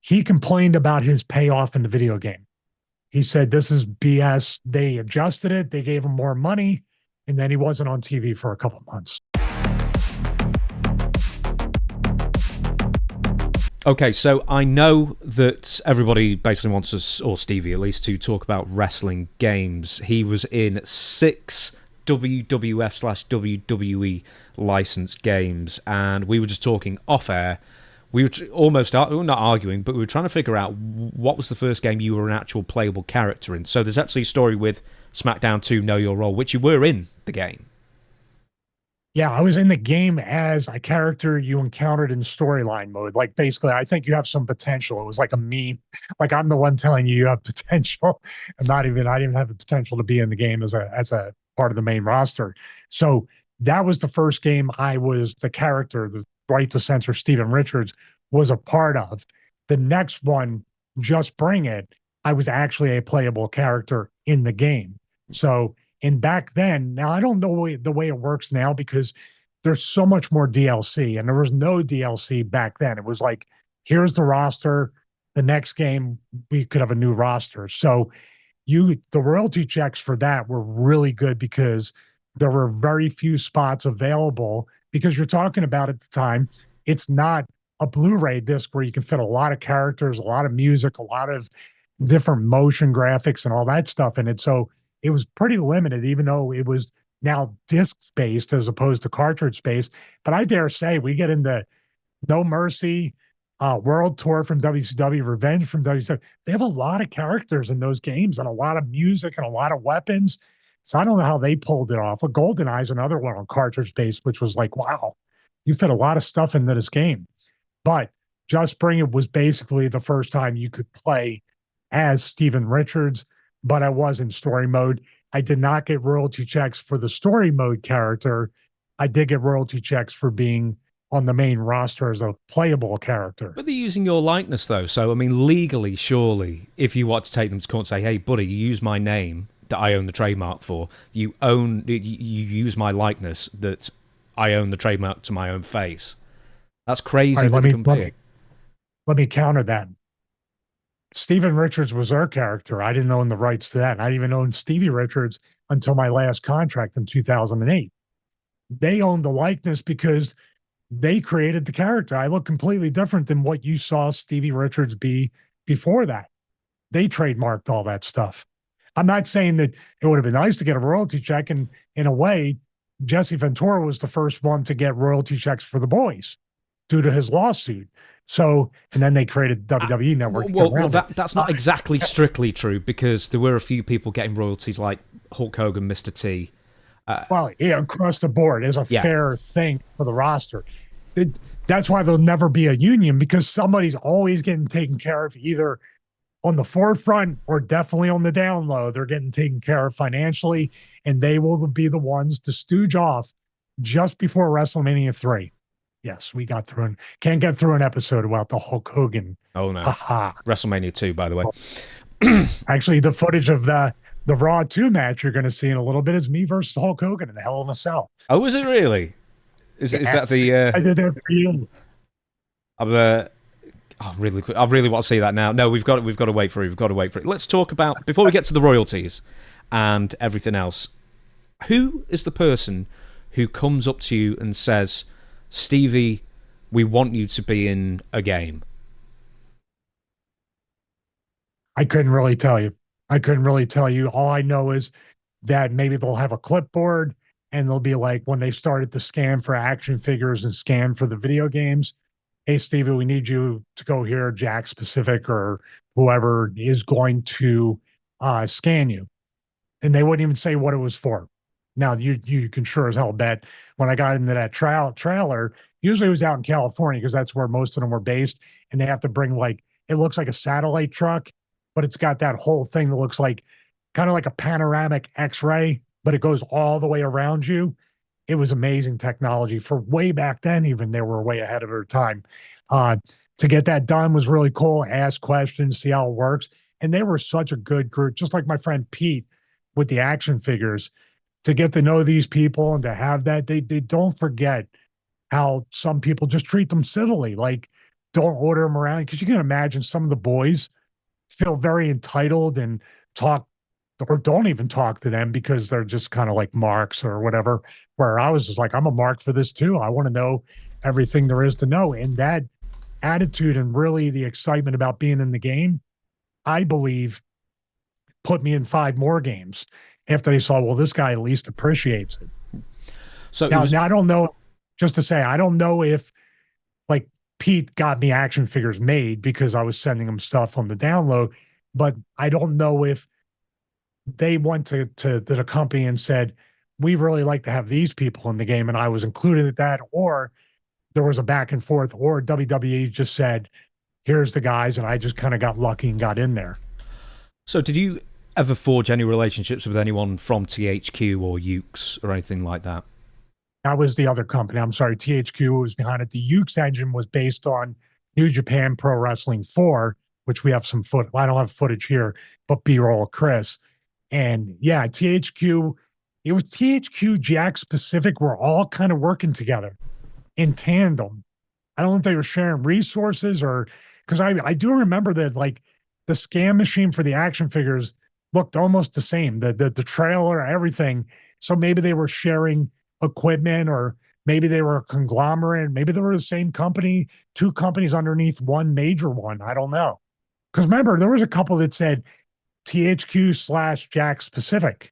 he complained about his payoff in the video game. He said, this is BS. They adjusted it. They gave him more money. And then he wasn't on TV for a couple months. Okay, so I know that everybody basically wants us, or Stevie at least, to talk about wrestling games. He was in 6 WWF/WWE licensed games, and we were just talking off air. We were almost not arguing, but we were trying to figure out what was the first game you were an actual playable character in. So there's actually a story with Smackdown 2 Know Your Role, which you were in the game. Yeah, I was in the game as a character you encountered in storyline mode. Like, basically, I think you have some potential. It was like a meme. Like, I'm the one telling you have potential. I didn't even have the potential to be in the game as a part of the main roster. So that was the first game I was the character, the Right to Censor Steven Richards was a part of. The next one, Just Bring It, I was actually a playable character in the game. So, and back then, now I don't know the way it works now because there's so much more DLC, and there was no DLC back then. It was like, here's the roster. The next game, we could have a new roster. So the royalty checks for that were really good because there were very few spots available because you're talking about at the time, it's not a Blu-ray disc where you can fit a lot of characters, a lot of music, a lot of different motion graphics and all that stuff in it. So it was pretty limited, even though it was now disc-based as opposed to cartridge-based. But I dare say we get into No Mercy, World Tour from WCW, Revenge from WCW. They have a lot of characters in those games and a lot of music and a lot of weapons. So I don't know how they pulled it off. A GoldenEye is another one on cartridge-based, which was like, wow, you fit a lot of stuff into this game. But Just Bring It was basically the first time you could play as Steven Richards, but I was in story mode. I did not get royalty checks for the story mode character. I did get royalty checks for being on the main roster as a playable character. But they're using your likeness, though. So, I mean, legally, surely, if you want to take them to court and say, hey, buddy, you use my name that I own the trademark for, you use my likeness that I own the trademark to my own face. That's crazy. Right, let me counter that. Steven Richards was our character. I didn't own the rights to that. I didn't even own Stevie Richards until my last contract in 2008. They owned the likeness because they created the character. I look completely different than what you saw Stevie Richards be before that. They trademarked all that stuff. I'm not saying that it would have been nice to get a royalty check. And in a way, Jesse Ventura was the first one to get royalty checks for the boys due to his lawsuit. So, and then they created WWE Network. Well, that's not exactly strictly true because there were a few people getting royalties like Hulk Hogan, Mr. T. Well, yeah, across the board is a fair thing for the roster. That's why there'll never be a union because somebody's always getting taken care of either on the forefront or definitely on the down low. They're getting taken care of financially, and they will be the ones to stooge off just before WrestleMania 3. Yes, we got through and can't get through an episode about the Hulk Hogan. Oh no. WrestleMania 2, by the way. Actually, the footage of the Raw 2 match you're going to see in a little bit is me versus Hulk Hogan in the Hell in a Cell. Oh, is it really? Is that the I did that for you. I really want to see that now. No, we've got to wait for it. We've got to wait for it. Let's talk about, before we get to the royalties and everything else, who is the person who comes up to you and says, Stevie, we want you to be in a game? I couldn't really tell you. All I know is that maybe they'll have a clipboard and they'll be like, when they started to scan for action figures and scan for the video games, hey, Stevie, we need you to go here, Jack specific or whoever is going to scan you. And they wouldn't even say what it was for. Now, you can sure as hell bet when I got into that trailer, usually it was out in California because that's where most of them were based. And they have to bring it looks like a satellite truck, but it's got that whole thing that looks like kind of like a panoramic X-ray, but it goes all the way around you. It was amazing technology for way back then. Even they were way ahead of their time. To get that done was really cool. Ask questions, see how it works. And they were such a good group, just like my friend Pete with the action figures. To get to know these people and to have that, they don't forget how some people just treat them civilly. Like don't order them around because you can imagine some of the boys feel very entitled and talk or don't even talk to them because they're just kind of like marks or whatever. Where I was just like, I'm a mark for this too. I want to know everything there is to know. And that attitude and really the excitement about being in the game, I believe, put me in 5 more games after they saw, well, this guy at least appreciates it. So Now I don't know, just to say, I don't know if like Pete got me action figures made because I was sending him stuff on the download, but I don't know if they went to the company and said, we really like to have these people in the game, and I was included in that, or there was a back and forth, or WWE just said, here's the guys, and I just kind of got lucky and got in there. So did you ever forge any relationships with anyone from THQ or Ukes or anything like that? That was the other company. I'm sorry, THQ was behind it. The Ukes engine was based on New Japan Pro Wrestling 4, which we have some foot. I don't have footage here, but B-roll of Chris. And yeah, THQ, it was THQ, Jack Pacific, were all kind of working together in tandem. I don't know if they were sharing resources or because I do remember that like the scan machine for the action figures looked almost the same. The trailer, everything. So maybe they were sharing equipment, or maybe they were a conglomerate. Maybe they were the same company, 2 companies underneath one major one. I don't know. Because remember, there was a couple that said THQ/Jack Pacific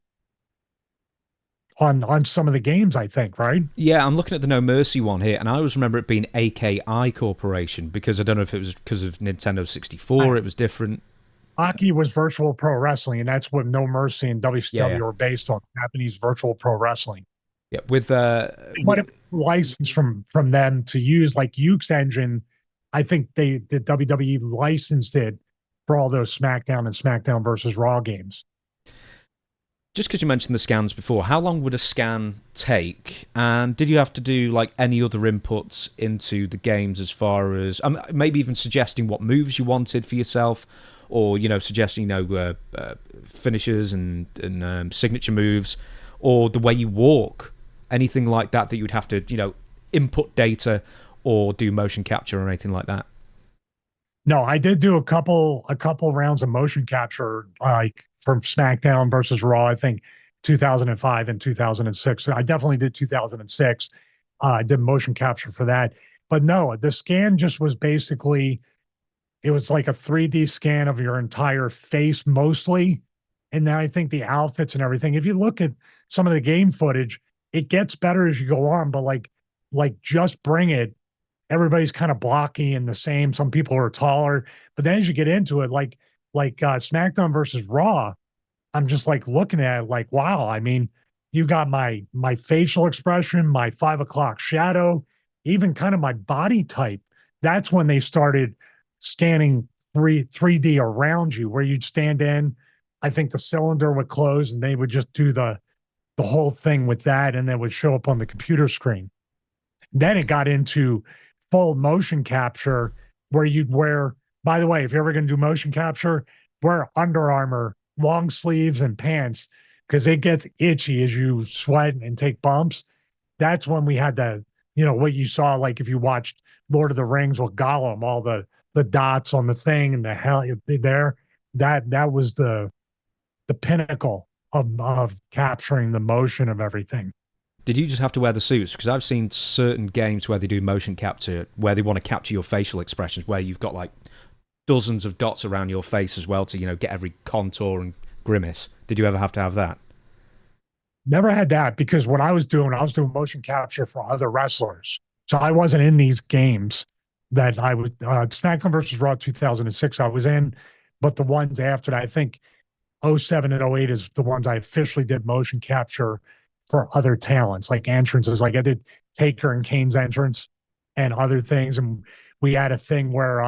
on some of the games, I think, right? Yeah, I'm looking at the No Mercy one here, and I always remember it being AKI Corporation because I don't know if it was because of Nintendo 64, it was different. Hockey was Virtual Pro Wrestling, and that's what No Mercy and WCW were based on, Japanese Virtual Pro Wrestling. Yeah, with What if license from them to use like Uke's engine? I think the WWE licensed it for all those SmackDown and SmackDown versus Raw games. just because you mentioned the scans before, how long would a scan take? And did you have to do like any other inputs into the games as far as maybe even suggesting what moves you wanted for yourself, or suggesting finishers and signature moves, or the way you walk, anything like that that you'd have to input data or do motion capture or anything like that? No, I did do a couple rounds of motion capture, like from SmackDown versus Raw. I think 2005 and 2006. I definitely did 2006. I did motion capture for that, but no, the scan just was basically it was like a 3D scan of your entire face mostly, and then I think the outfits and everything. If you look at some of the game footage, it gets better as you go on, but like just bring it, everybody's kind of blocky and the same. Some people are taller, but then as you get into it, like SmackDown versus Raw, I'm just like looking at it like, wow. I mean, you got my facial expression, my 5 o'clock shadow, even kind of my body type. That's when they started scanning 3D around you, where you'd stand in. I think the cylinder would close, and they would just do the whole thing with that, and then would show up on the computer screen. Then it got into full motion capture where you'd wear, by the way, if you're ever going to do motion capture, wear Under Armour, long sleeves and pants, because it gets itchy as you sweat and take bumps. That's when we had what you saw, like if you watched Lord of the Rings with Gollum, all the dots on the thing and the hell there, that was the pinnacle of capturing the motion of everything. Did you just have to wear the suits? Because I've seen certain games where they do motion capture, where they want to capture your facial expressions, where you've got like dozens of dots around your face as well to, get every contour and grimace. Did you ever have to have that? Never had that, because what I was doing motion capture for other wrestlers. So I wasn't in these games that I would, SmackDown versus Raw 2006, I was in, but the ones after that, I think '07 and '08 is the ones I officially did motion capture for other talents, like entrances. Like I did Taker and Kane's entrance and other things. And we had a thing where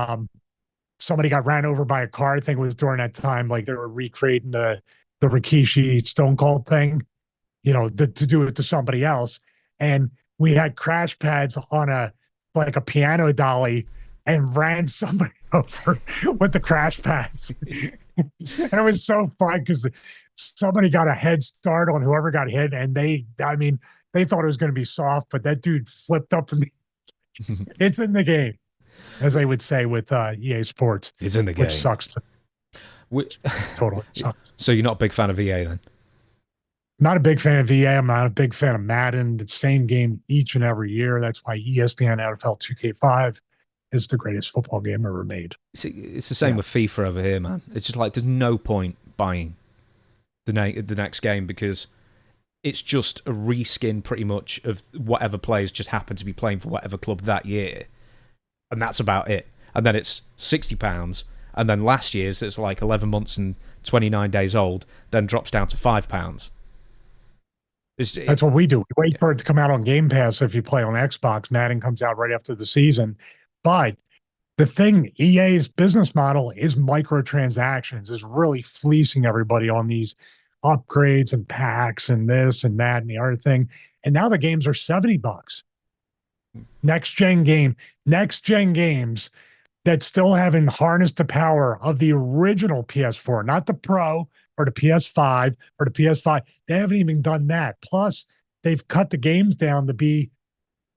somebody got ran over by a car. I think it was during that time, like they were recreating the Rikishi Stone Cold thing, to do it to somebody else. And we had crash pads on a piano dolly and ran somebody over with the crash pads. And it was so fun because somebody got a head start on whoever got hit, and they thought it was going to be soft, but that dude flipped up. It's in the game. as they would say with EA Sports, It's in the which game. sucks. Which, Totally sucks. so you're not a big fan of EA then? Not a big fan of EA. I'm not a big fan of Madden. The same game each and every year. That's why ESPN NFL 2K5 is the greatest football game ever made. It's the same Yeah. with FIFA over here, man. It's just like there's no point buying the next game because it's just a reskin pretty much of whatever players just happen to be playing for whatever club that year, and that's about it. And then it's £60, and then last year's it's like 11 months and 29 days old, then drops down to £5. That's what we do. We wait for it to come out on Game Pass if you play on Xbox. Madden comes out right after the season. But the thing, EA's business model is microtransactions, is really fleecing everybody on these upgrades and packs and this and that and the other thing. And now the games are $70. Next gen games that still haven't harnessed the power of the original PS4, not the Pro or the PS5 or the PS5. They haven't even done that. Plus, they've cut the games down to be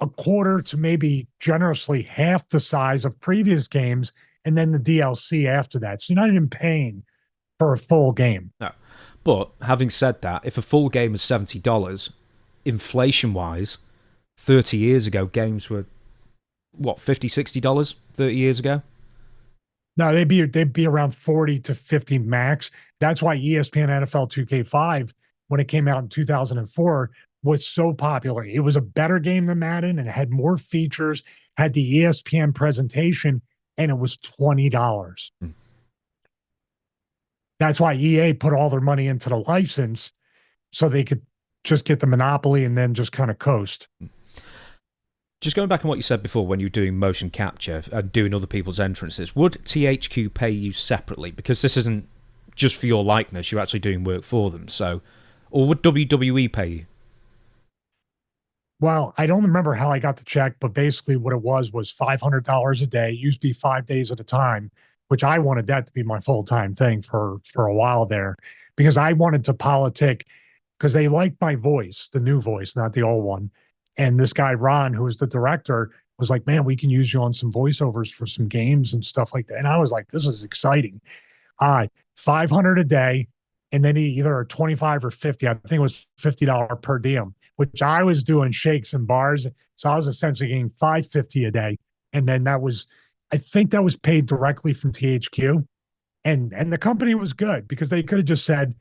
a quarter to maybe generously half the size of previous games, and then the DLC after that. So you're not even paying for a full game. No. But having said that, if a full game is $70, inflation-wise, 30 years ago, games were, what, $50, $60 30 years ago? No, they'd be around 40 to 50 max. That's why ESPN NFL 2K5, when it came out in 2004, was so popular. It was a better game than Madden and it had more features, had the ESPN presentation, and it was $20. That's why EA put all their money into the license so they could just get the monopoly and then just kind of coast. Just going back on what you said before when you were doing motion capture and doing other people's entrances, would THQ pay you separately? Because this isn't just for your likeness, you're actually doing work for them. So, or would WWE pay you? Well, I don't remember how I got the check, but basically what it was $500 a day. It used to be 5 days at a time, which I wanted that to be my full-time thing for a while there because I wanted to politic because they liked my voice, the new voice, not the old one. And this guy, Ron, who was the director, was like, man, we can use you on some voiceovers for some games and stuff like that. And I was like, this is exciting. 500 a day. And then either 25 or 50, I think it was $50 per diem, which I was doing shakes and bars. So I was essentially getting $550 a day. And then I think that was paid directly from THQ. And the company was good because they could have just said,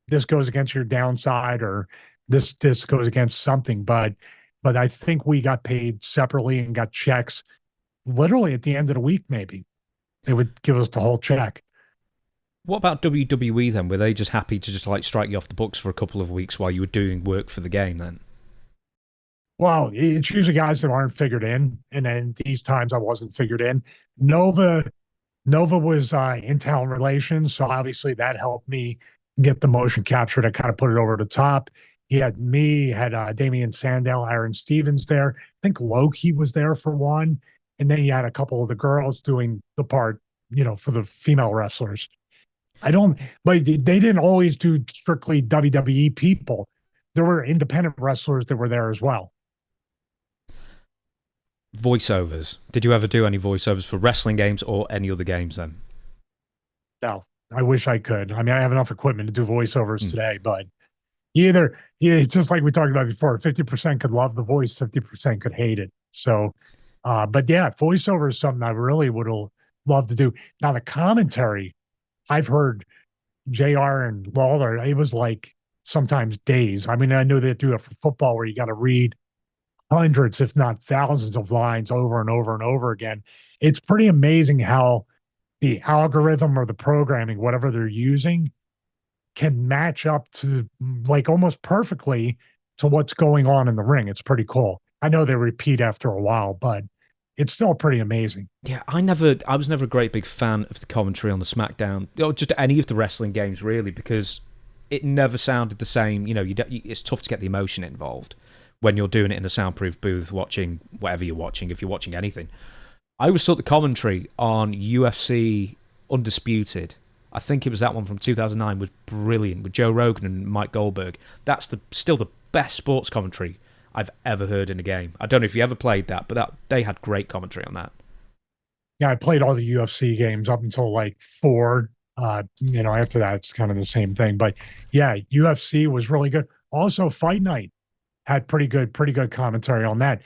this goes against your downside or this goes against something. But I think we got paid separately and got checks literally at the end of the week, maybe. They would give us the whole check. What about WWE then? Were they just happy to just like strike you off the books for a couple of weeks while you were doing work for the game then? Well, it's usually guys that aren't figured in. And then these times I wasn't figured in. Nova was in talent relations. So obviously that helped me get the motion capture to kind of put it over the top. He had me, had Damian Sandow, Aaron Stevens there. I think Loki was there for one. And then he had a couple of the girls doing the part, for the female wrestlers. But they didn't always do strictly WWE people. There were independent wrestlers that were there as well. Voiceovers. Did you ever do any voiceovers for wrestling games or any other games then? No, I wish I could. I mean, I have enough equipment to do voiceovers today, but it's just like we talked about before, 50% could love the voice, 50% could hate it. So, but yeah, voiceover is something I really would love to do. Now, the commentary, I've heard JR and Lawler, it was like sometimes days. I mean, I know they do it for football where you got to read hundreds, if not thousands of lines over and over and over again. It's pretty amazing how the algorithm or the programming, whatever they're using, can match up to like almost perfectly to what's going on in the ring. It's pretty cool. I know they repeat after a while, but it's still pretty amazing. Yeah, I was never a great big fan of the commentary on the Smackdown, or just any of the wrestling games really, because it never sounded the same. It's tough to get the emotion involved when you're doing it in a soundproof booth, watching whatever you're watching, if you're watching anything. I always thought the commentary on UFC Undisputed, I think it was that one from 2009, was brilliant with Joe Rogan and Mike Goldberg. That's still the best sports commentary I've ever heard in a game. I don't know if you ever played that, but they had great commentary on that. Yeah, I played all the UFC games up until like four. After that, it's kind of the same thing. But yeah, UFC was really good. Also, Fight Night had pretty good commentary on that.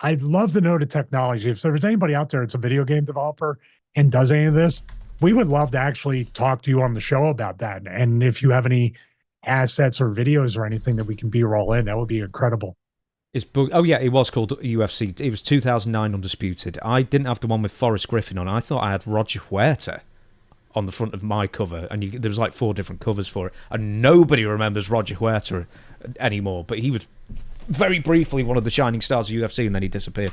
I'd love to know the technology. If there's anybody out there that's a video game developer and does any of this, we would love to actually talk to you on the show about that. And if you have any assets or videos or anything that we can B-roll in, that would be incredible. Oh yeah, it was called UFC. It was 2009 Undisputed. I didn't have the one with Forrest Griffin on. I thought I had Roger Huerta on the front of my cover, and there was like 4 different covers for it, and nobody remembers Roger Huerta anymore. But he was very briefly one of the shining stars of UFC, and then he disappeared.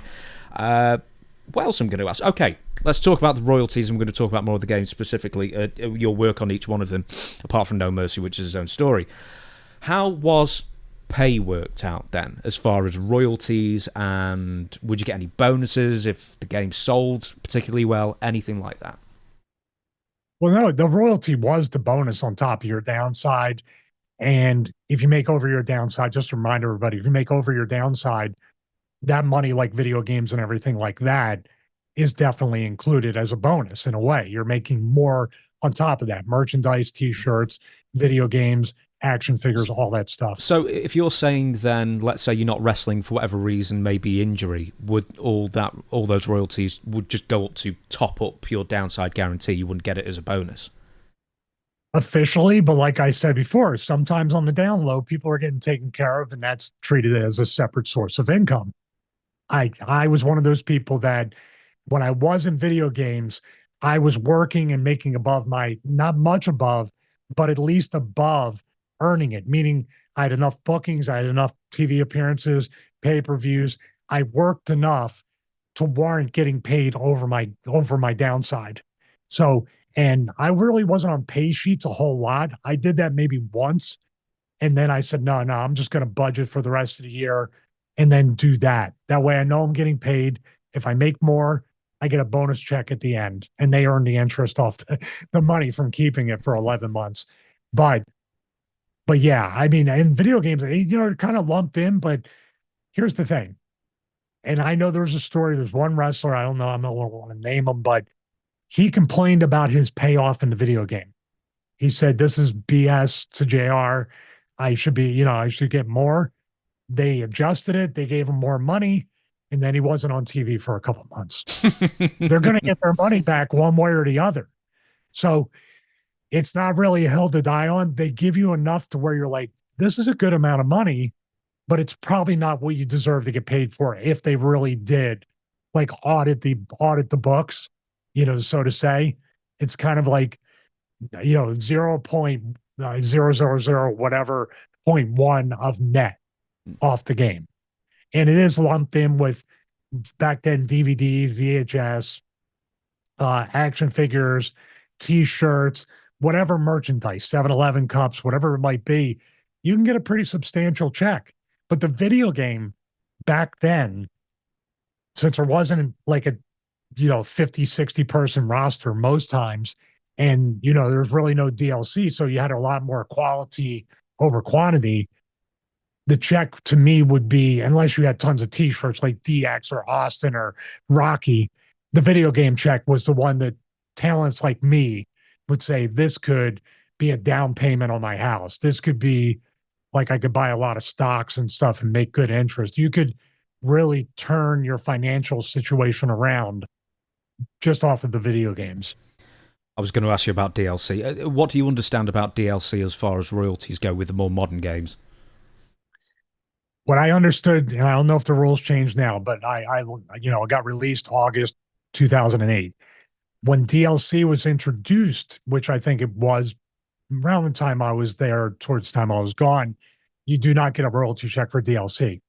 What else I'm going to ask? Okay, let's talk about the royalties, and we're going to talk about more of the games specifically, your work on each one of them, apart from No Mercy, which is its own story. How was pay worked out then, as far as royalties, and would you get any bonuses if the game sold particularly well, anything like that? Well, no, the royalty was the bonus on top of your downside. And if you make over your downside, just to remind everybody, if you make over your downside, that money, like video games and everything like that, is definitely included as a bonus in a way. You're making more on top of that merchandise, t shirts, video games, action figures, all that stuff. So if you're saying then, let's say you're not wrestling for whatever reason, maybe injury, would all those royalties would just go up to top up your downside guarantee? You wouldn't get it as a bonus Officially, but like I said before, sometimes on the down low, people are getting taken care of, and that's treated as a separate source of income. I was one of those people that when I was in video games, I was working and making above my, not much above, but at least above earning it, meaning I had enough bookings, I had enough TV appearances, pay-per-views. I worked enough to warrant getting paid over my downside. So, and I really wasn't on pay sheets a whole lot. I did that maybe once. And then I said, no, I'm just going to budget for the rest of the year and then do that. That way I know I'm getting paid. If I make more, I get a bonus check at the end and they earn the interest off the money from keeping it for 11 months. But, but yeah, I mean, in video games, kind of lumped in, but here's the thing. And I know there's a story. There's one wrestler, I don't know, I'm not want to name him, but he complained about his payoff in the video game. He said, this is BS to JR. I should get more. They adjusted it. They gave him more money. And then he wasn't on TV for a couple of months. They're going to get their money back one way or the other. So it's not really a hill to die on. They give you enough to where you're like, this is a good amount of money, but it's probably not what you deserve to get paid for if they really did like audit the books, so to say. It's kind of like, 0.000 whatever 0.1 of net off the game. And it is lumped in with back then DVDs, VHS, action figures, t-shirts, whatever merchandise, 7-Eleven cups, whatever it might be, you can get a pretty substantial check. But the video game back then, since there wasn't like a 50, 60 person roster most times, and there's really no DLC, so you had a lot more quality over quantity. The check to me would be, unless you had tons of t-shirts like DX or Austin or Rocky, the video game check was the one that talents like me would say, this could be a down payment on my house. This could be like I could buy a lot of stocks and stuff and make good interest. You could really turn your financial situation around just off of the video games. I was going to ask you about DLC. What do you understand about DLC as far as royalties go with the more modern games? What I understood, and I don't know if the rules changed now, but it got released August 2008. When DLC was introduced, which I think it was around the time I was there, towards the time I was gone, you do not get a royalty check for DLC.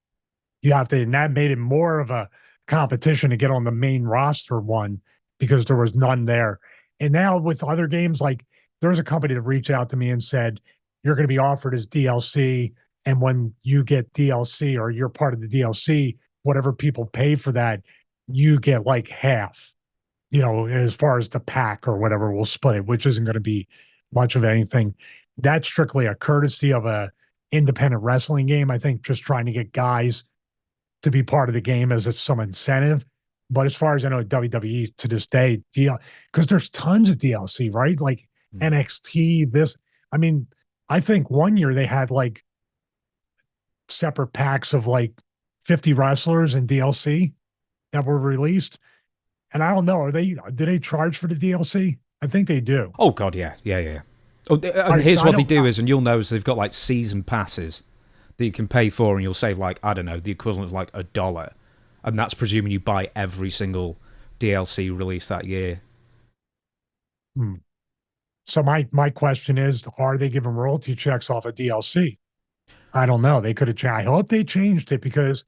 You have to, and that made it more of a competition to get on the main roster one because there was none there. And now with other games, like there was a company that reached out to me and said, you're going to be offered as DLC. And when you get DLC or you're part of the DLC, whatever people pay for that, you get like half, as far as the pack or whatever, we'll split it, which isn't going to be much of anything. That's strictly a courtesy of a independent wrestling game. I think just trying to get guys to be part of the game as some incentive. But as far as I know, WWE to this day, because there's tons of DLC, right? Like Mm. NXT, this. I mean, I think one year they had like separate packs of like 50 wrestlers and DLC that were released. And I don't know, do they charge for the DLC? I think they do. Oh god, yeah, yeah, yeah. Oh, All and right, so here's I what they don't. do is, and you'll notice they've got like season passes that you can pay for, and you'll save like, I don't know, the equivalent of like $1, and that's presuming you buy every single DLC released that year. Hmm. So my question is, are they giving royalty checks off of DLC? I don't know. They could have changed. I hope they changed it because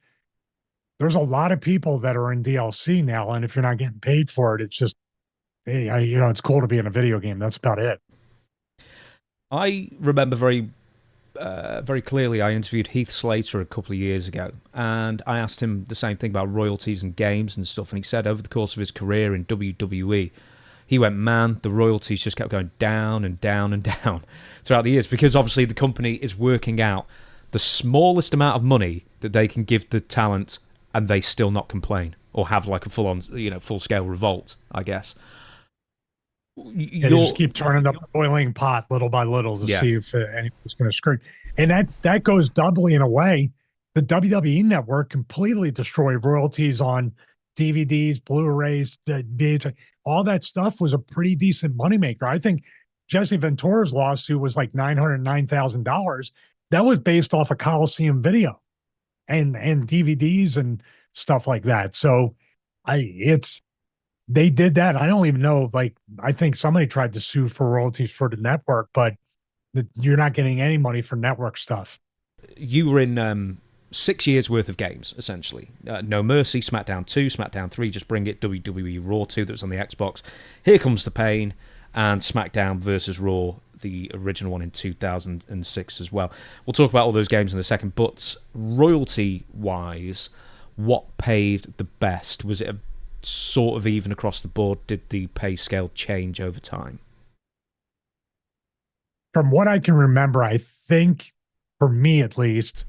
there's a lot of people that are in DLC now, and if you're not getting paid for it, it's just hey, it's cool to be in a video game. That's about it. I remember very clearly. I interviewed Heath Slater a couple of years ago, and I asked him the same thing about royalties and games and stuff. And he said over the course of his career in WWE, he went, man, the royalties just kept going down and down and down throughout the years because obviously the company is working out the smallest amount of money that they can give the talent, and they still not complain or have like a full on, full scale revolt, I guess. Yeah, they just You're, keep turning up the boiling pot little by little to yeah, see if anyone's going to screw. And that goes doubly in a way. The WWE network completely destroyed royalties on DVDs, Blu-rays, the VHS. All that stuff was a pretty decent moneymaker. I think Jesse Ventura's lawsuit was like $909,000. That was based off a Coliseum video and DVDs and stuff like that. So it's they did that. I don't even know. Like, I think somebody tried to sue for royalties for the network, but you're not getting any money for network stuff. you were in 6 years worth of games essentially. No Mercy, SmackDown 2, SmackDown 3, Just Bring It, WWE Raw 2 that was on the Xbox, Here Comes the Pain, and SmackDown versus Raw, the original one in 2006 as well. We'll talk about all those games in a second, but royalty wise, what paid the best? Was it a sort of even across the board? Did the pay scale change over time? From what I can remember, I think for me at least,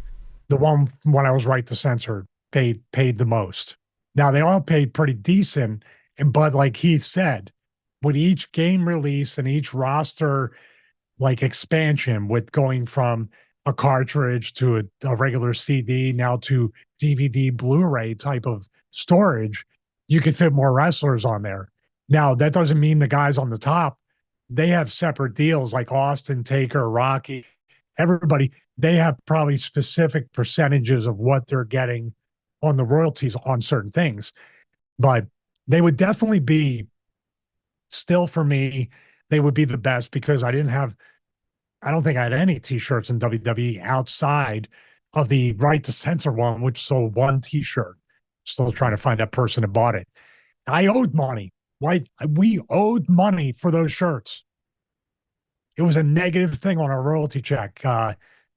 the one when I was right to censor paid the most. Now they all paid pretty decent, but like Heath said, with each game release and each roster like expansion, with going from a cartridge to a regular CD now to DVD Blu-ray type of storage, you could fit more wrestlers on there. Now that doesn't mean the guys on the top, they have separate deals like Austin, Taker, Rocky, everybody, they have probably specific percentages of what they're getting on the royalties on certain things. But they would definitely be still for me, they would be the best because I don't think I had any t-shirts in WWE outside of the right to censor one, which sold one t-shirt. Still trying to find that person that bought it. I owed money. Why we owed money for those shirts. It was a negative thing on our royalty check,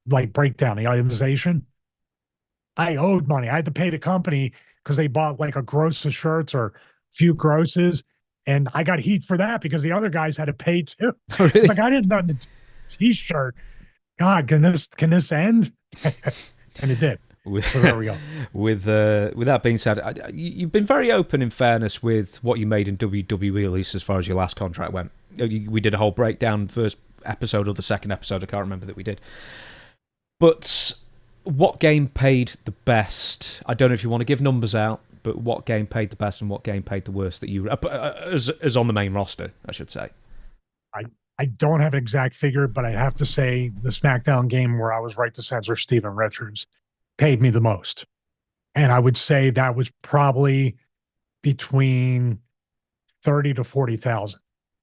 like breakdown, the itemization. I owed money. I had to pay the company because they bought like a gross of shirts or few grosses. And I got heat for that because the other guys had to pay too. Oh, It's really? like I didn't know the t-shirt. God, can this end? And it did. With, So there we go. with that being said, you've been very open, in fairness, with what you made in WWE, at least as far as your last contract went. We did a whole breakdown, first episode or the second episode, I can't remember, that we did. But what game paid the best? I don't know if you want to give numbers out, but what game paid the best and what game paid the worst that you as on the main roster, I should say. I I don't have an exact figure, but I have to say the SmackDown game where I was right to censor Steven Richards paid me the most. And I would say that was probably between 30 to 40,000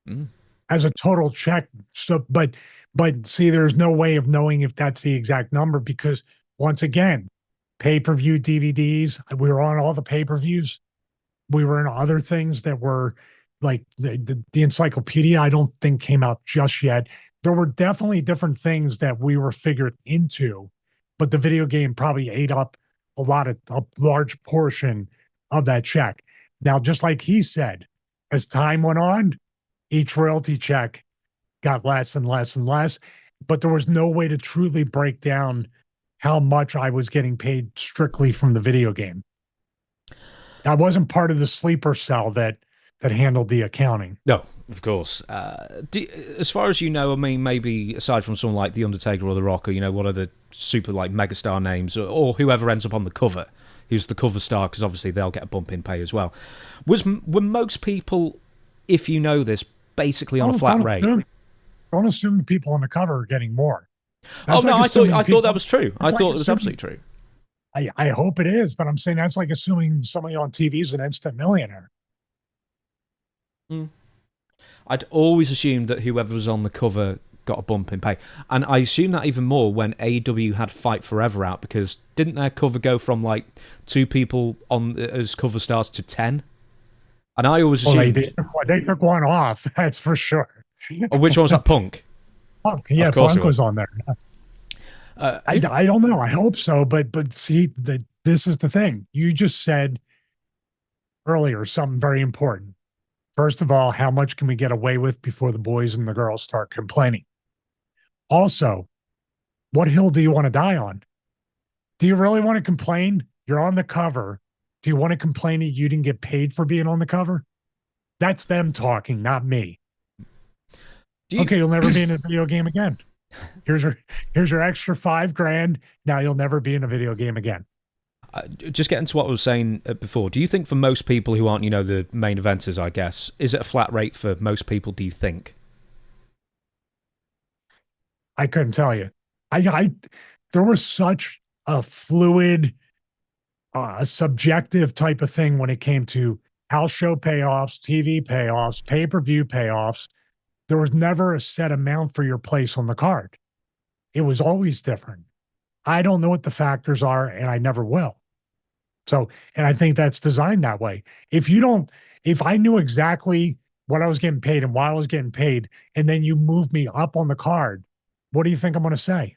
Mm. as a total check. So, but see, there's no way of knowing if that's the exact number because once again, pay-per-view DVDs, we were on all the pay-per-views. We were in other things that were like the encyclopedia, I don't think came out just yet. There were definitely different things that we were figured into, but the video game probably ate up a large portion of that check. Now, just like he said, as time went on, each royalty check got less and less and less, but there was no way to truly break down how much I was getting paid strictly from the video game. I wasn't part of the sleeper cell that handled the accounting. No, of course. As far as you know, I mean, maybe aside from someone like The Undertaker or The Rock, or, what are the super, like, megastar names, or whoever ends up on the cover, who's the cover star, because obviously they'll get a bump in pay as well. Were most people, if you know this, basically on a flat rate? Don't assume the people on the cover are getting more. That's no, I thought that was true. I thought it was assuming, absolutely true. I hope it is, but I'm saying that's like assuming somebody on TV is an instant millionaire. Mm. I'd always assumed that whoever was on the cover got a bump in pay. And I assume that even more when AEW had Fight Forever out, because didn't their cover go from like 2 people on as cover stars to 10? And I always assumed... they took one off, that's for sure. Oh, which one was that? Punk? Punk, yeah, Punk was on there. I don't know. I hope so, but see, this is the thing. You just said earlier something very important. First of all, how much can we get away with before the boys and the girls start complaining? Also, what hill do you want to die on? Do you really want to complain? You're on the cover. Do you want to complain that you didn't get paid for being on the cover? That's them talking, not me. Okay, you'll never be in a video game again. Here's your extra $5,000. Now you'll never be in a video game again. Just getting to what I was saying before, do you think for most people who aren't, the main eventers, I guess, is it a flat rate for most people, do you think? I couldn't tell you. There was such a fluid, subjective type of thing when it came to house show payoffs, TV payoffs, pay-per-view payoffs. There was never a set amount for your place on the card. It was always different. I don't know what the factors are, and I never will. So, and I think that's designed that way. If I knew exactly what I was getting paid and why I was getting paid, and then you move me up on the card, what do you think I'm going to say?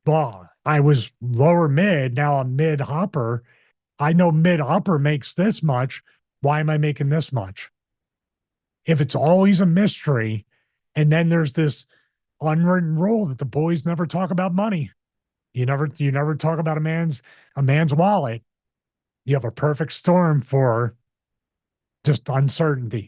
Well, I was lower mid, now I'm mid upper. I know mid upper makes this much. Why am I making this much? If it's always a mystery, and then there's this unwritten rule that the boys never talk about money. You never talk about a man's wallet. You have a perfect storm for just uncertainty.